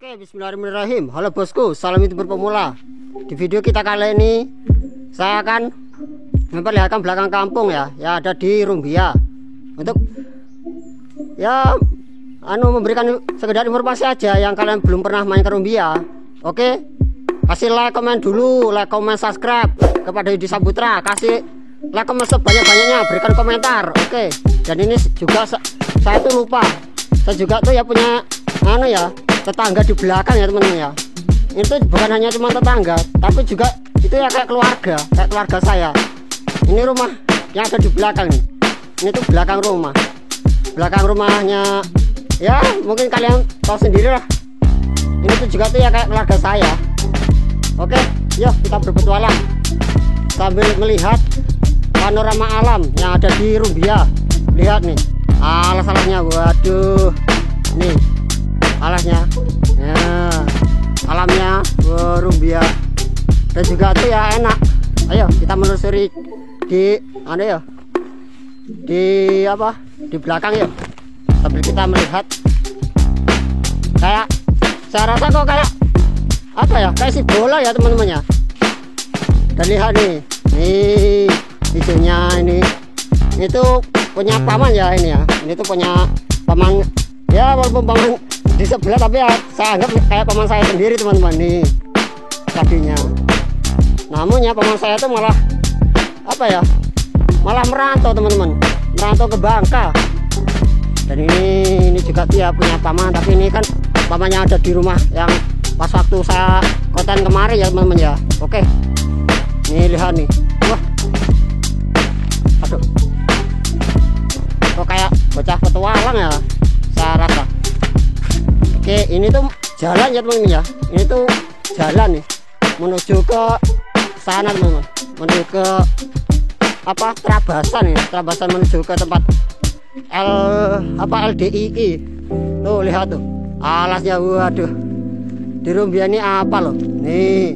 Oke, bismillahirrahmanirrahim. Halo bosku, salam youtuber pemula. Di video kita kali ini saya akan memperlihatkan belakang kampung ya, yang ada di Rumbia. Untuk memberikan sekedar informasi aja yang kalian belum pernah main ke Rumbia. Oke, kasih like, komen dulu, like, komen, subscribe kepada Yudi Saputra. Kasih like, komen sebanyak-banyaknya, berikan komentar. Oke, dan ini juga saya tuh lupa, saya juga tuh ya punya tetangga di belakang ya teman-teman ya. Itu bukan hanya cuma tetangga, tapi juga itu ya kayak keluarga saya. Ini rumah yang ada di belakang nih. Ini tuh belakang rumahnya ya, mungkin kalian tahu sendiri lah. Ini tuh juga tuh ya kayak keluarga saya. Oke, yuk kita berpetualang sambil melihat panorama alam yang ada di Rumbia. Lihat nih, alas-alasnya, waduh, nih alasnya, ya, alamnya Rumbia. Dan juga tuh ya enak. Ayo kita menelusuri di di belakang yuk, sambil kita melihat. Kayak saya rasa kok kayak kayak si bola ya teman-teman ya. Dan lihat nih hijaunya ini tuh punya paman ya ini ya. Ini tuh punya paman ya, walaupun paman di sebelah tapi ya saya anggap kayak paman saya sendiri teman-teman nih tadinya. Namun ya paman saya tuh malah malah merantau teman-teman, merantau ke Bangka. Dan ini juga dia punya paman, tapi ini kan pamannya ada di rumah yang pas waktu saya konten kemarin ya teman-teman ya. Oke, ini lihat nih, wah, aduh, kok kayak bocah petualang ya saya rasa. Oke, ini tuh jalan ya teman-teman ya. Ini tuh jalan nih menuju ke sana teman-teman, menuju ke Trabasan ya, Trabasan menuju ke tempat LDII. Tuh lihat tuh alasnya, waduh, di Rumbia ini apa loh, nih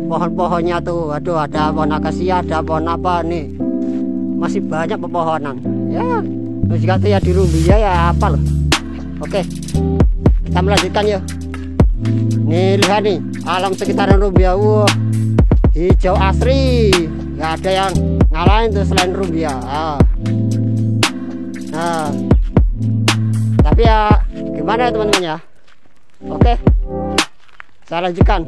pohon-pohonnya tuh, waduh, ada pohon akasia, ada pohon apa nih, masih banyak pepohonan ya. Terus juga tuh ya di Rumbia ya apa loh. Oke, kita melanjutkan yuk. Nih lihat nih alam sekitaran Rumbia, wah, hijau asri, nggak ada yang ngalahin tuh selain Rumbia. Nah, tapi ya gimana ya teman-teman ya. Oke, saya lanjutkan.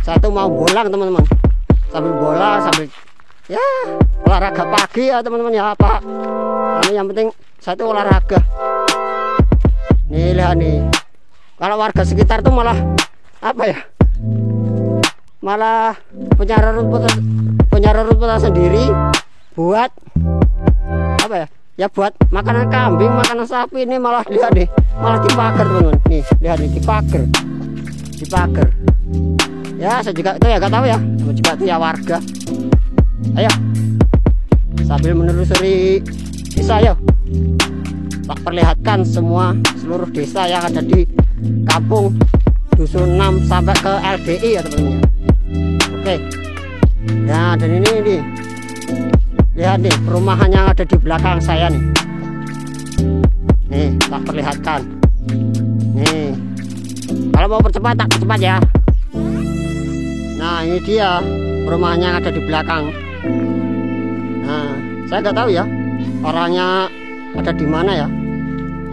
Saya tuh mau bolang teman-teman, sambil bola, sambil ya olahraga pagi ya teman-teman ya. Ini yang penting saya tuh olahraga. Nih lihat nih, kalau warga sekitar tuh malah malah punya rumput sendiri buat buat makanan kambing, makanan sapi. Ini malah lihat nih, malah dipagar teman-teman. Nih lihat nih, dipagar ya. Saya juga itu ya gak tahu ya, juga itu ya warga. Ayo sambil menelusuri desa yuk, tak perlihatkan seluruh desa yang ada di kampung dusun 6 sampai ke LDI ya teman-teman. Oke, nah dan ini nih, lihat nih perumahan yang ada di belakang saya nih. Nih tak perlihatkan. Nih kalau mau percepat tak percepat ya. Nah ini dia perumahan yang ada di belakang. Nah saya nggak tahu ya orangnya ada di mana ya,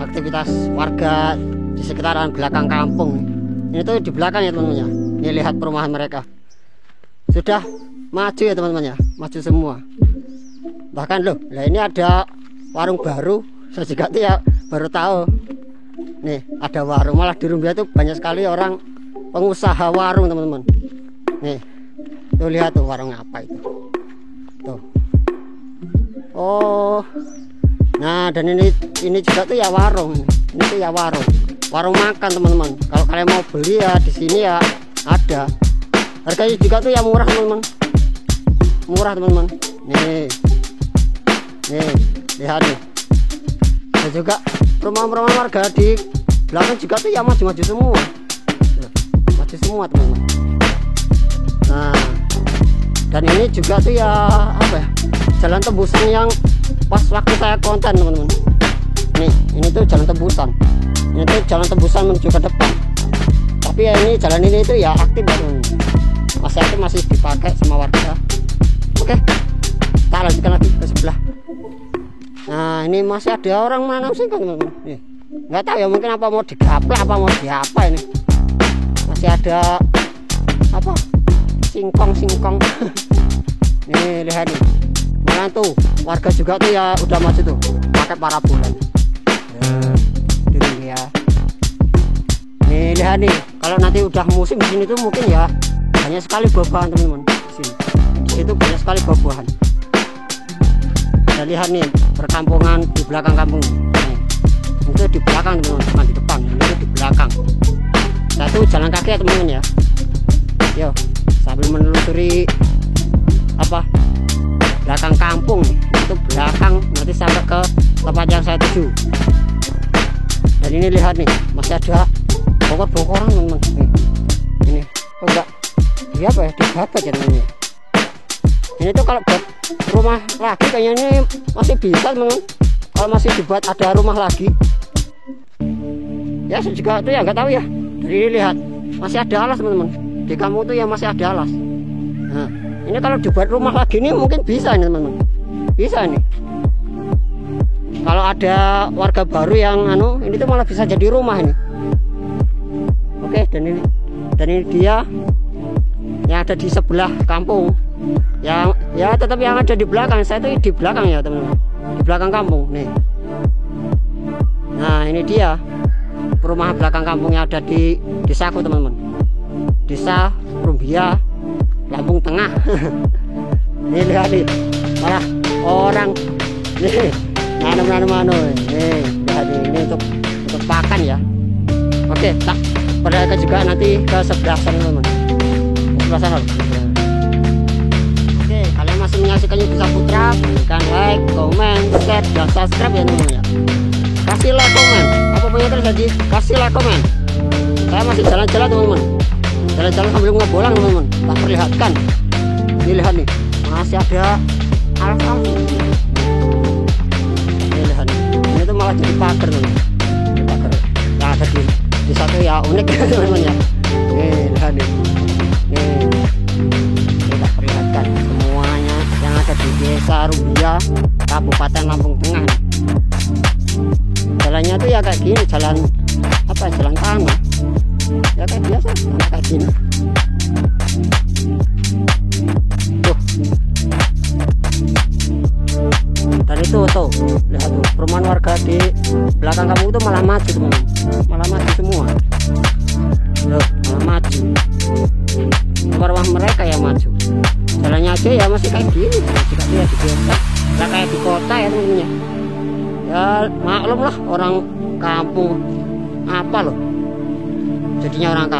aktivitas warga di sekitaran belakang kampung. Ini tuh di belakang ya teman-teman ya. Ini lihat perumahan mereka sudah maju ya teman-teman ya, maju semua. Bahkan loh, nah ini ada warung baru, saya juga tuh ya baru tahu. Nih ada warung, malah di Rumbia tuh banyak sekali orang pengusaha warung teman-teman. Nih tuh lihat tuh warung apa itu tuh. Oh, nah dan ini juga tuh ya warung. Ini tuh ya warung makan teman-teman. Kalau kalian mau beli ya di sini ya ada. Harganya juga tuh ya murah teman-teman, Nih lihat nih. Dan juga rumah-rumah warga di belakang juga tuh ya maju-maju semua teman-teman. Nah dan ini juga tuh ya jalan tembusan yang pas waktu saya konten teman-teman. Nih ini tuh jalan tembusan. Itu jalan tembusan menuju ke depan. Tapi ya ini jalan ini itu ya aktif ya teman-teman. Masih aktif, masih dipakai sama warga. Oke, kita lanjutkan lagi ke sebelah. Nah ini masih ada orang menanam singkong teman-teman. Nggak tahu ya, mungkin apa mau digaplak apa mau diapa ini. Masih ada apa singkong nih lihat nih. Mana tuh warga juga tuh ya udah maju tuh pakai parabolan. Dulu ya. Nih lihat nih, kalau nanti udah musim di sini tuh mungkin ya banyak sekali buah-buahan teman-teman. Di situ banyak sekali buah-buahan. Dan lihat nih perkampungan di belakang kampung. Nih, itu di belakang teman-teman, bukan di depan. Ini di belakang. Saya tuh jalan kaki ya teman-teman ya. Yo, sambil menelusuri apa belakang kampung nih. Itu belakang nanti sampai ke tempat yang saya tuju. Dan ini lihat nih masih ada bongkor-bongkoran teman-teman. Ini oh enggak dia apa ya, dibabat ya teman-teman. Ini tuh kalau buat rumah lagi kayaknya ini masih bisa teman-teman. Kalau masih dibuat ada rumah lagi ya saya juga tuh ya nggak tahu ya. Dari ini lihat masih ada alas teman-teman. Di kampung tuh ya masih ada alas. Nah ini kalau dibuat rumah lagi ini mungkin bisa ini teman-teman. Bisa nih. Kalau ada warga baru yang ini tuh malah bisa jadi rumah ini. Oke, dan ini dia yang ada di sebelah kampung. Yang ya tetap yang ada di belakang. Saya tuh di belakang ya teman-teman. Di belakang kampung nih. Nah ini dia perumahan belakang kampung yang ada di desaku teman-teman. Desa Rumbia, Lampung Tengah. Ini lihat nih, malah orang nih nanam nih, lihat nih, ini untuk pakan ya. Oke, tak perlihatkan juga nanti ke sebelah sana teman-teman. Sebelah sana. Oke, kalian masih menyaksikan YouTube Saputra, berikan like, comment, share, dan subscribe ya teman-teman ya. Kasih like, komen, apapun yang terjadi, kasih like, komen. Saya masih jalan-jalan teman-teman. Jalan-jalan sambil ngebolang teman-teman. Tak perlihatkan. Ini lihat nih, masih ada alas-alas. Ini lihat nih, ini tuh malah jadi pagar teman-teman. Pagar yang ada di satu ya unik ya teman-teman ya. Nih lihat nih, ini tak perlihatkan semuanya yang ada di Desa Rumbia, Kabupaten Lampung Tengah nih. Jalannya tuh ya kayak gini, jalan apa? Jalan tanah. Ya kayak biasa, tanah kayak gini. Tuh. Dan itu tuh, lihat tuh, perumahan warga di belakang kamu itu malah maju teman-teman. Malah maju semua. Loh, malah maju. Rumah mereka yang maju. Jalannya aja ya masih kayak gini. Jika dia di desa, nggak kayak di kota ya teman-teman ya. Ya maklum lah orang kampung apa loh jadinya orang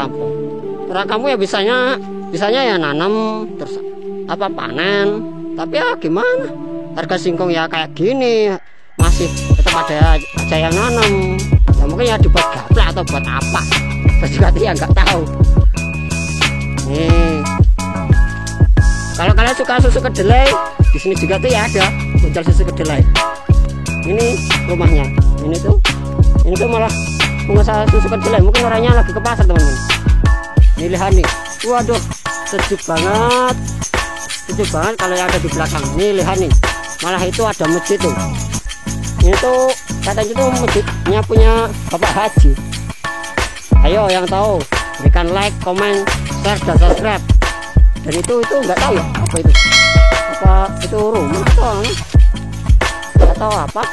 kampung ya bisanya ya nanam terus apa panen, tapi ya gimana harga singkong ya kayak gini masih tetap ada aja yang nanam ya, mungkin ya dibuat gaplak atau buat apa saya juga ya nggak tahu. Nih kalau kalian suka susu kedelai di sini juga tuh ya ada jual susu kedelai. Ini rumahnya, ini tuh malah pengusaha susu kedelai, mungkin orangnya lagi ke pasar teman-teman. Ini lihat nih, waduh sejuk banget kalau yang ada di belakang. Ini lihat nih, malah itu ada masjid tuh. Ini tuh katanya tuh masjidnya punya Bapak Haji. Ayo yang tahu berikan like, comment, share, dan subscribe. Dan itu nggak tahu ya apa itu rumah atau apa.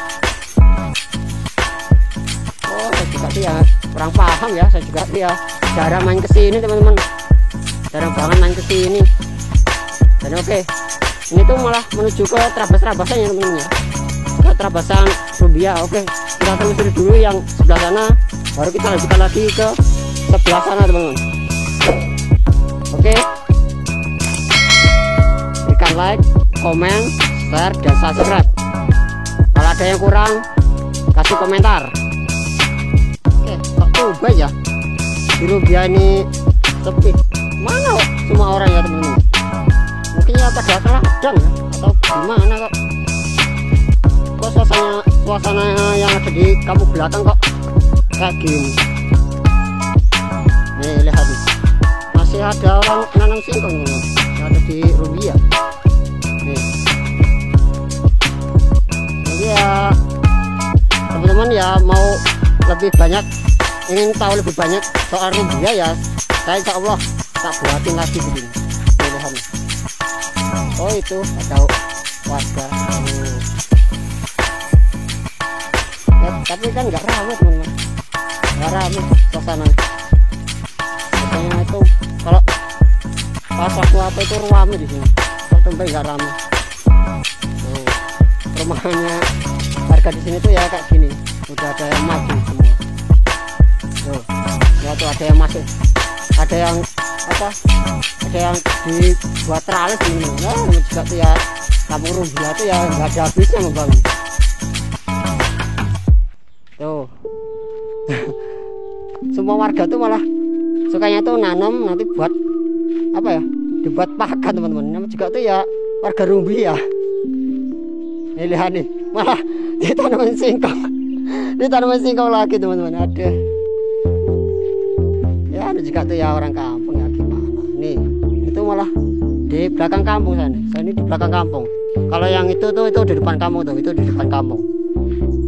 Oh saya juga sih ya kurang paham ya, saya juga sih ya jarang main kesini teman-teman, jarang banget main kesini. Dan oke, ini tuh malah menuju ke terabas-terabasan ya teman-teman ya, ke terabasan Rumbia. Oke, kita telusuri dulu yang sebelah sana, baru kita lanjutkan lagi ke sebelah sana teman-teman. Oke, berikan like, komen, share, dan subscribe. Kalau ada yang kurang kasih komentar. Oke, kok coba ya di Rumbia ini sepi, mana kok semua orang ya teman-teman. Mungkin ya pada keladang ya, atau gimana kok suasana yang ada di kampung belakang kok kayak gini. Nih lihat nih, masih ada orang nanam singkong nih, ada di Rumbia nih. Jadi ya teman-teman ya mau lebih banyak, ingin tahu lebih banyak soal Rumbia ya, saya insya Allah tak buatin lagi begini. Nih lihat nih. Oh itu ada warga. Ya, tapi kan nggak ramai teman-teman, nggak ramai suasana. Biasanya itu kalau pas waktu apa itu ramai di sini, kalau tempat nggak ramai. Tuh, rumahnya warga di sini tuh ya kayak gini, udah ada yang maju semua. Tuh, ya tuh ada yang masuk, ada yang apa, ada yang dibuat teralis ini. Nah, juga tuh ya kampung Rumbia tuh ya nggak ada habisnya membangun. Tuh semua warga tuh malah sukanya tuh nanam nanti buat apa ya, dibuat pakan teman-teman. Namanya juga tuh ya warga Rumbia. Ini lihat nih, malah ditanamin singkong, ditanamin singkong lagi teman-teman. Ada ya, ada juga tuh ya orang kampung ya gimana. Nih itu malah di belakang kampung sana. Saya ini di belakang kampung. Kalau yang itu tuh itu di depan kampung tuh, itu di depan kampung.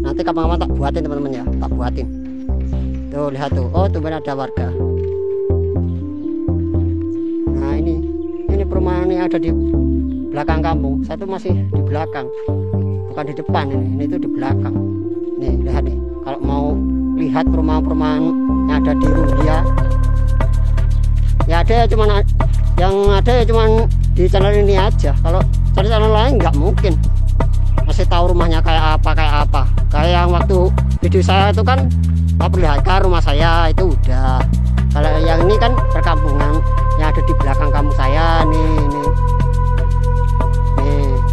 Nanti kapan-kapan tak buatin teman-teman ya, tak buatin. Tuh lihat tuh, oh tuh ada warga. Nah ini perumahan yang ada di belakang kampung. Saya tuh masih di belakang, bukan di depan ini tuh di belakang. Nih lihat nih, kalau mau lihat perumahan-perumahan yang ada di Rumbia, ya ada ya cuman yang ada ya cuman di channel ini aja. Kalau channel lain nggak mungkin masih tahu rumahnya kayak apa. Kayak yang waktu video saya itu kan tak perlihatkan rumah saya itu udah. Kalau yang ini kan perkampungan yang ada di belakang kampung saya nih.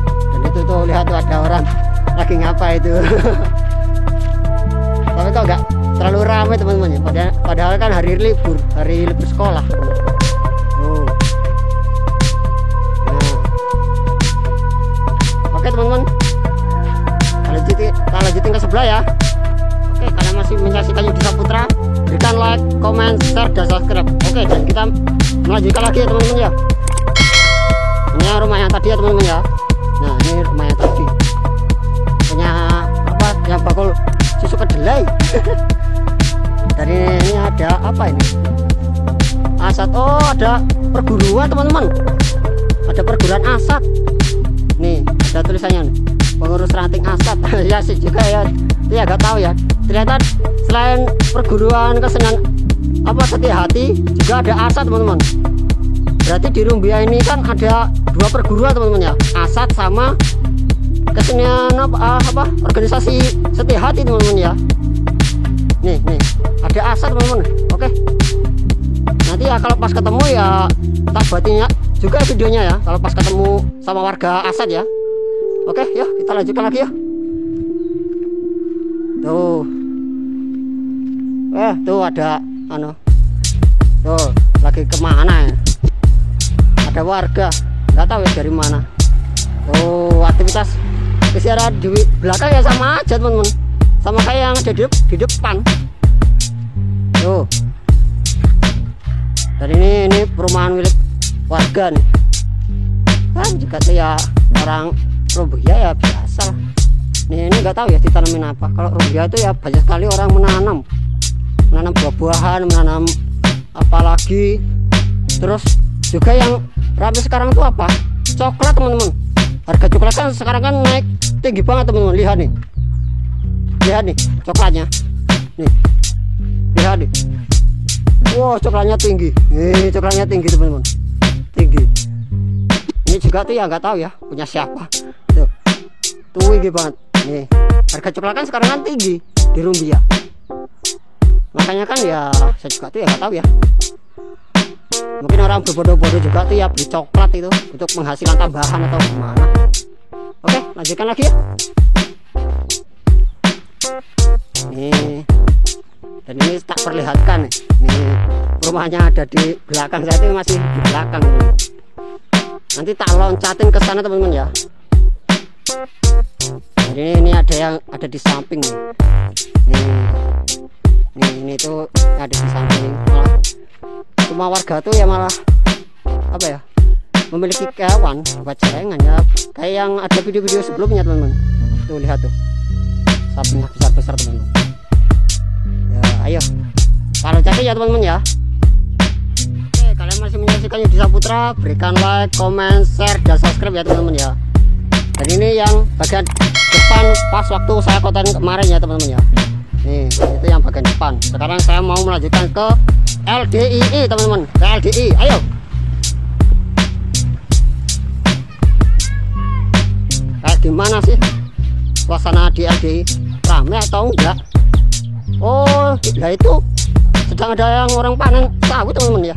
Dan itu tuh lihat tuh ada orang lagi ngapa itu. Tapi kok nggak terlalu ramai teman-teman ya. Padahal kan hari libur sekolah. Oke teman-teman, kita lanjutin ke sebelah ya. Oke, kalian masih menyaksikan Yudi Saputra, berikan like, comment, share, dan subscribe. Oke, dan kita melanjutkan lagi ya teman-teman ya. Ini rumah yang tadi ya teman-teman ya. Nah ini rumah yang tadi punya apa, yang bakul susu kedelai. Dan ini ada apa ini, Asad. Oh ada perguruan teman-teman, ada perguruan Asad. Nih ada tulisannya nih, pengurus ranting Asad. Ya sih juga ya, dia agak tahu ya. Ternyata selain perguruan kesenian apa Setia Hati, juga ada Asad teman-teman. Berarti di Rumbia ini kan ada dua perguruan teman-teman ya, Asad sama kesenian apa organisasi Setia Hati teman-teman ya. Nih ada Asad teman-teman. Oke, nanti ya kalau pas ketemu ya tak buatin ya juga videonya ya, kalau pas ketemu sama warga Asad ya. Oke, yuk kita lanjutkan lagi ya. Tuh, tuh ada tuh lagi kemana ya? Ada warga, nggak tahu ya dari mana. Tuh aktivitas istirahat di belakang ya sama aja teman-teman, sama kayak yang ada di depan. Tuh, dan ini perumahan milik warga nih. Kan juga tuh ya orang Rumbia ya biasa lah. Ini nggak tahu ya ditanamin apa. Kalau Rumbia itu ya banyak sekali orang menanam buah-buahan, menanam apalagi. Terus juga yang ramai sekarang tuh apa, coklat teman-teman. Harga coklat kan sekarang kan naik tinggi banget teman-teman. Lihat nih coklatnya nih, lihat nih. Wow, coklatnya tinggi. Coklatnya tinggi teman-teman, tinggi. Ini juga tuh ya nggak tahu ya punya siapa. Tuh tinggi banget. Nih harga coklat kan sekarang kan tinggi di Rumbia. Makanya kan ya saya juga tuh ya nggak tahu ya. Mungkin orang berbodoh-bodoh juga tuh ya beli coklat itu untuk penghasilan tambahan atau gimana. Oke, lanjutkan lagi ya. Nih, dan ini tak perlihatkan nih. Nih rumahnya ada di belakang saya, itu masih di belakang. Nanti tak loncatin ke sana teman-teman ya. Jadi ini ada yang ada di samping nih. Nih Nih ini tuh ada di samping, malah semua warga tuh ya malah apa ya, memiliki kewan buat celengan ya, kayak yang ada video-video sebelumnya teman-teman. Tuh lihat tuh sapinya besar-besar teman-teman ya. Ayo kalau cari ya teman-teman ya. Oke, kalian masih menyaksikan Yudi Saputra, berikan like, comment, share, dan subscribe ya teman-teman ya. Dan ini yang bagian depan pas waktu saya konten kemarin ya teman-teman ya. Nih itu yang bagian depan. Sekarang saya mau melanjutkan ke LDII teman-teman, ke LDI. Ayo. Kayak gimana sih suasana di LDI, rame atau enggak? Oh lah itu sedang ada yang orang panen sawit teman-teman ya.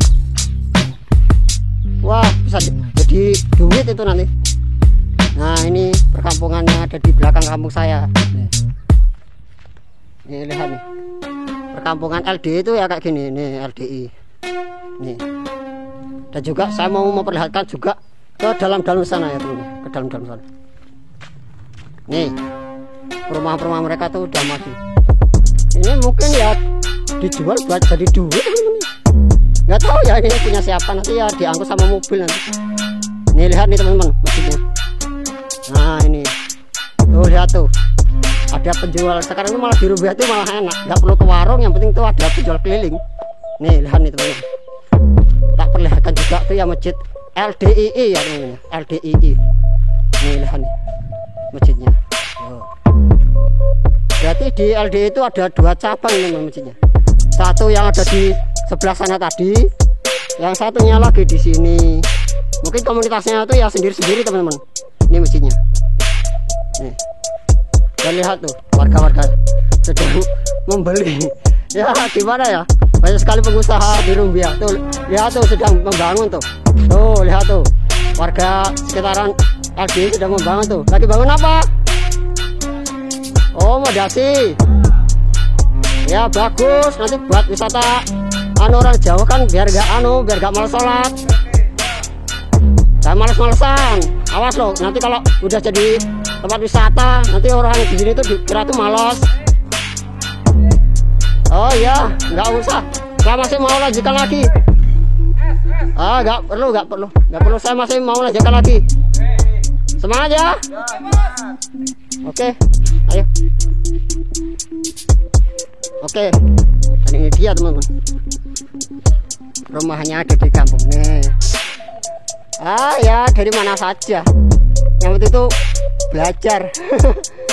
Wah bisa jadi duit itu nanti. Nah ini perkampungannya ada di belakang kampung saya. Nih lihat nih, perkampungan LDI itu ya kayak gini nih, LDI nih. Dan juga saya mau memperlihatkan juga ke dalam-dalam sana ya teman, ke dalam-dalam sana. Nih rumah-rumah mereka tuh udah maju. Ini mungkin ya dijual buat jadi duit teman-teman. Nggak tahu ya ini punya siapa, nanti ya diangkut sama mobil nanti. Nih lihat nih teman-teman masjidnya. Nah ini tuh lihat tuh, ada penjual. Sekarang itu malah di Rubiah itu malah enak, nggak perlu ke warung, yang penting tuh ada penjual keliling. Nih lihat nih teman-teman, tak perlihatkan juga tuh ya masjid LDII ya teman-teman, LDII. Nih lihat nih masjidnya. Berarti di LDII itu ada 2 cabang teman-teman masjidnya. Satu yang ada di sebelah sana tadi, yang satunya lagi di sini. Mungkin komunitasnya itu ya sendiri-sendiri teman-teman. Ini masjidnya. Nih. Dan lihat tuh warga-warga sedang membeli. Ya gimana ya? Banyak sekali pengusaha di Rumbia. Tuh lihat tuh sedang membangun tuh. Tuh lihat tuh warga sekitaran LDI sedang membangun tuh. Lagi bangun apa? Oh modasi. Ya bagus, nanti buat wisata orang Jawa kan, biar gak malas sholat. Saya males-malesan. Awas loh, nanti kalau udah jadi tempat wisata, nanti orang di sini tuh dikira tuh malas. Oh iya, nggak usah. Saya masih mau lanjutkan lagi. Ah, nggak perlu. Saya masih mau lanjutkan lagi. Semangat ya. Oke, ayo. Oke, dan ini dia teman-teman. Rumahnya ada di kampung nih. Ah ya, dari mana saja. Yang penting itu belajar.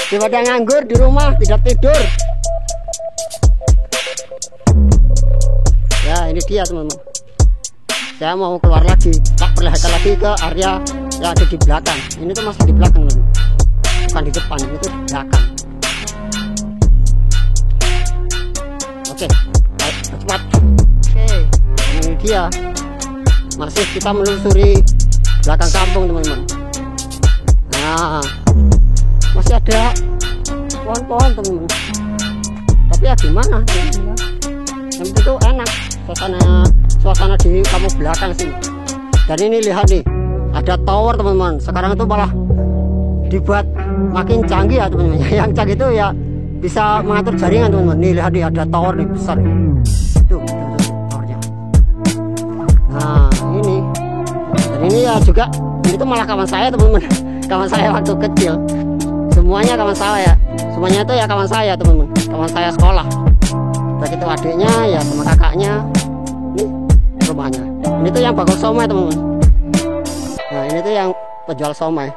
Daripada nganggur di rumah tidak tidur. Ya ini dia teman-teman. Saya mau keluar lagi, tak perlihatkan lagi ke area yang ada di belakang. Ini tuh masih di belakang teman-teman, bukan di depan, ini tuh di belakang. Oke, ayo cepat. Oke, ini dia. Masih kita menelusuri belakang kampung teman-teman. Nah, masih ada pohon-pohon teman-teman. Tapi ya gimana? Yang itu enak suasana di kampung belakang sini. Dan ini lihat nih, ada tower teman-teman. Sekarang itu malah dibuat makin canggih ya teman-teman. Yang canggih itu ya bisa mengatur jaringan teman-teman. Nih lihat nih, ada tower nih besar. Tuh towernya. Nah ini, dan ini ya juga, ini tuh malah kawan saya teman-teman. Kawan saya waktu kecil. Semuanya kawan saya. Semuanya itu ya kawan saya teman-teman. Kawan saya sekolah. Baik itu adiknya ya sama kakaknya. Ini rumahnya. Ini tuh yang bakul somai teman-teman. Nah ini tuh yang penjual somai.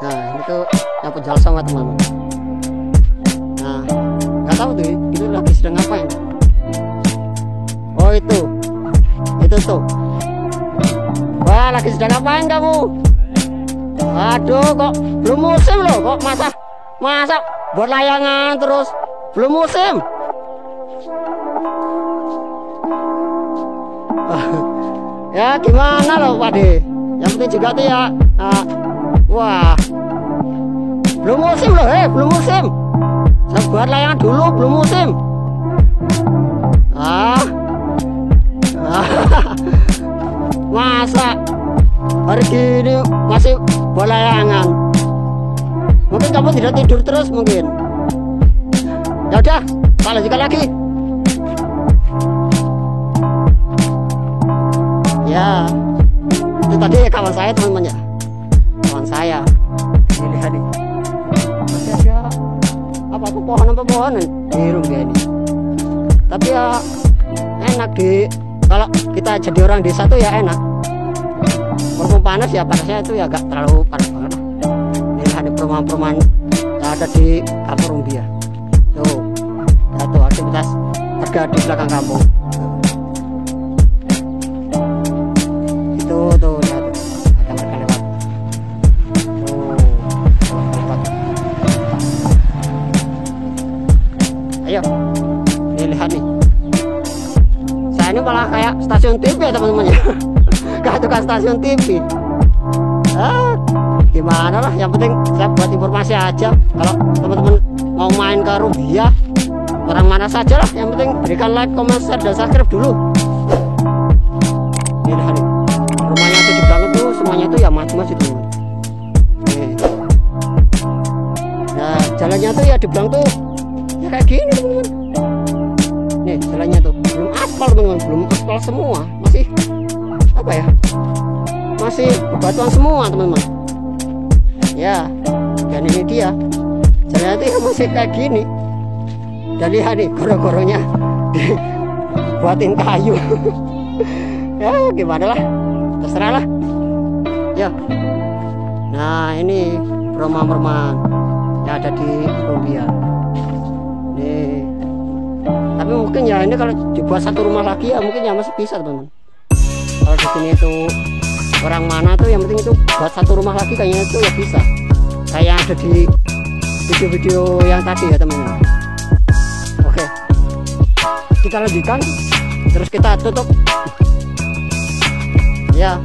Nah ini tuh yang penjual somai teman-teman. Nah nggak tahu tuh itu lagi sedang ngapain. Oh itu tuh. Wah lagi sedang ngapain kamu? Aduh kok belum musim loh, kok masa buat layangan terus belum musim. Ya gimana loh Pak De, yang penting juga tuh ya wah belum musim loh, belum musim. Saya buat layangan dulu belum musim. Masa hari gini masih buat layangan? Mungkin kamu tidak tidur terus mungkin. Ya udah, Pak lanjutkan lagi. Ya, itu tadi kawan saya teman-teman ya. Kawan saya. Ini lihat nih. Masih ada apa pohonan biru dia ini. Tapi ya enak kalau kita jadi orang desa tuh ya enak. Walaupun panas ya, panasnya itu ya gak terlalu panas banget. Ini lihat nih perumahan-perumahan yang ada di kampung Rumbia. Tuh, ya tuh aktivitas warga di belakang kampung. Tuh lihat tuh, ada mereka lewat. Lewat. Ayo, ini lihat nih. Saya ini malah kayak stasiun TV ya teman-teman ya. Kayak tukang stasiun TV. Gimana lah, yang penting saya buat informasi aja. Kalau teman-teman mau main ke Rumbia, orang mana saja lah, yang penting berikan like, comment, share, dan subscribe dulu. Ini lihat nih. Rumahnya tuh di belakang tuh semuanya tuh ya maju-maju teman-teman. Nah jalannya tuh ya di belakang tuh ya kayak gini teman-teman. Nih jalannya tuh belum aspal teman-teman, belum aspal semua, masih apa ya, masih bebatuan semua teman-teman ya. Dan ini dia jalannya tuh ya masih kayak gini. Dan lihat nih gorong-gorongnya dibuatin kayu. Ya gimana lah, terserah lah ya. Nah ini perumahan-perumahan yang ada di Rumbia nih. Tapi mungkin ya ini kalau dibuat satu rumah lagi ya mungkin ya masih bisa teman-teman. Kalau di sini itu orang mana tuh yang penting itu buat satu rumah lagi kayaknya itu ya bisa. Kayak ada di video-video yang tadi ya teman-teman. Oke, kita lanjutkan terus kita tutup ya.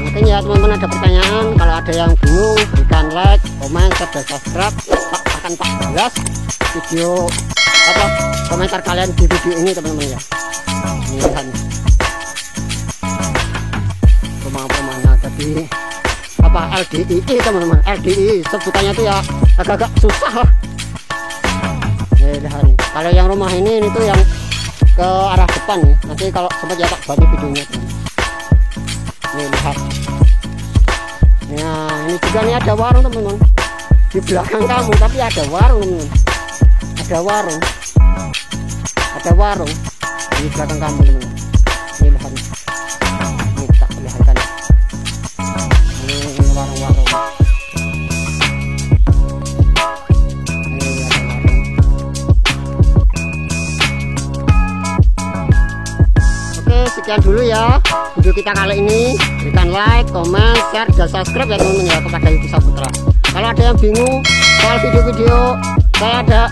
Mungkin ya teman-teman ada pertanyaan, kalau ada yang bingung berikan like, komen, share, dan subscribe. Akan tak balas video apa komentar kalian di video ini teman-teman ya. Ini lihat rumah-rumah ada di apa LDII teman-teman. LDII sebutannya tuh ya agak-agak susah lah. Lihat nih, kalau yang rumah ini tuh yang ke arah depan nih. Nanti kalau sempat ya tak buat videonya teman. Nih lihat. Nah ini juga nih ada warung teman-teman di belakang kamu, tapi ada warung teman-teman. Ada warung di belakang kamu teman-teman. Ini lihat nih. Ini tak kelihatan. Ini warung-warung. Sekian dulu ya video kita kali ini. Berikan like, comment, share, dan subscribe ya teman-teman ya kepada YouTube Saputra. Kalau ada yang bingung soal video-video saya ada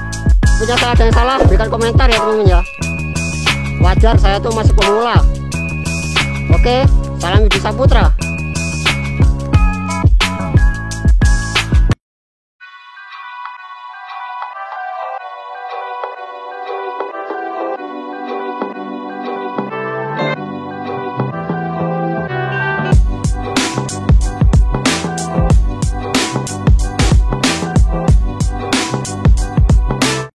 yang salah, berikan komentar ya teman-teman ya. Wajar, saya tuh masih pemula. Oke, salam YouTube Saputra.